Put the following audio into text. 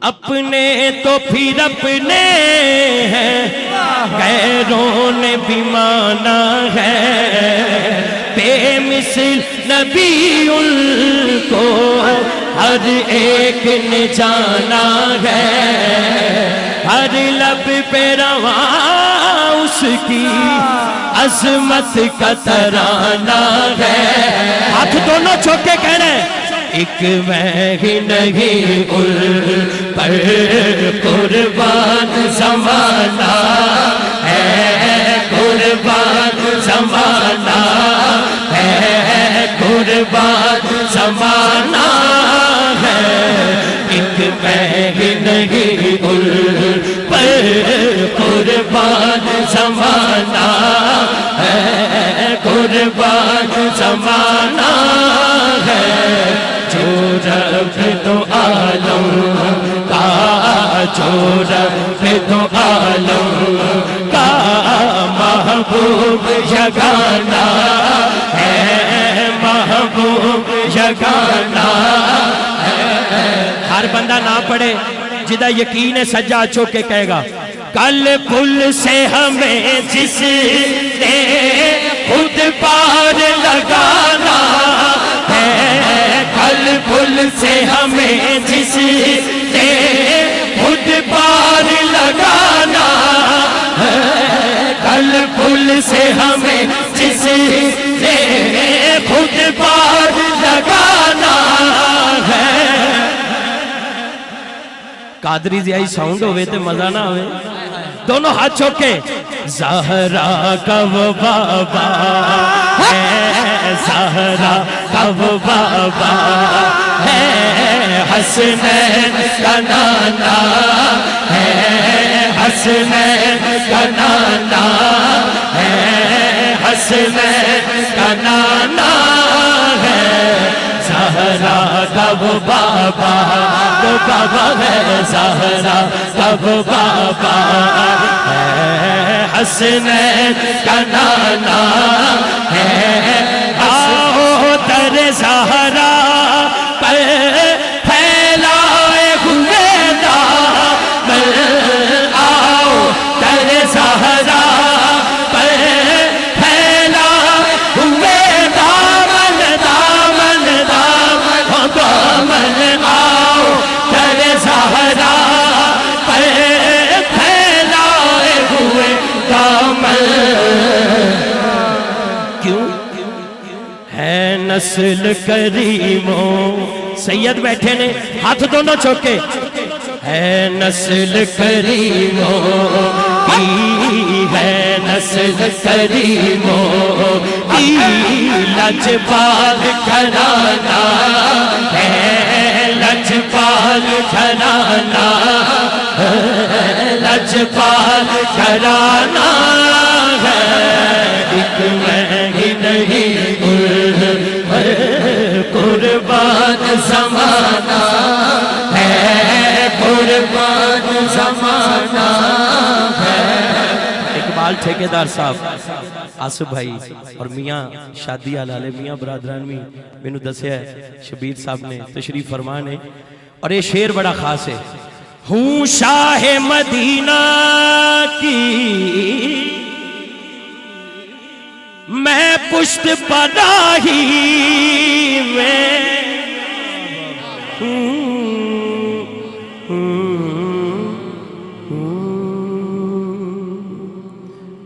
اپنے تو پھر اپنے ہیں، غیروں نے بھی مانا ہے، بے مثل نبی ان کو ہر ایک نے جانا ہے، ہر لب پہ رواں اس کی عظمت کا ترانہ ہے۔ ہاتھ دونوں چھوکے کہہ رہے ہیں، ایک میں ہی نہیں ان پر قربان زمانہ ہے، قربان زمانہ ہے، قربان زمانہ ہے، ایک میں ہی نہیں ان پر قربان زمانہ ہے، قربان زمانہ ہے، جو رب دو عالم کا، جو رب دو عالم کا محبوب یگانہ ہے، محبوب یگانہ ہے۔ ہر بندہ نہ پڑھے، جدہ یقین ہے سجا چوکے کہے گا، کل پل سے ہمیں جس نے خود پار لگانا ہے، کل پل سے ہمیں جس نے خود پار لگانا ہے، کل پل سے ہمیں جس نے خود پار لگانا ہے۔ قادری زیائی ساؤنڈ ہوئے تے مزہ نہ ہوئے، دونوں ہاتھ چھوکے، زہرا کا وہ بابا ہے، زہرا کا وہ بابا ہے، حسنین کا نانا ہے، حسنین کا نانا ہے، حسنین کا نانا ہے، زہرا کا وہ بابا ہے، زہرا کا وہ بابا ہے، حسنین کا نانا ہے، آؤ در زہرا پر پھیلائے ہوئے دامن، آؤ در زہرا پر پھیلائے ہوئے دامن، دامن دامن دامن، آؤ در زہرا پر پھیلائے ہوئے دامن۔ کیوں ہے نسل کریموں، سید بیٹھے نے ہاتھ دونوں چھوکے، ہے نسل کریموں کی، ہے نسل کریموں کی، لجپال گھرانہ ہے، لجپال گھرانہ، لجپال گھرانہ ہے، ایک میں ہی نہیں قربان زمانہ ہے، قربان زمانہ ہے۔ اقبال ٹھیکیدار صاحب، آصف بھائی اور میاں شادی والے میاں برادران میں مینوں دسیا ہے، شبیر صاحب نے تشریف فرما نے، اور یہ شعر بڑا خاص ہے، ہوں شاہ مدینہ کی میں پشت پناہی میں ہوں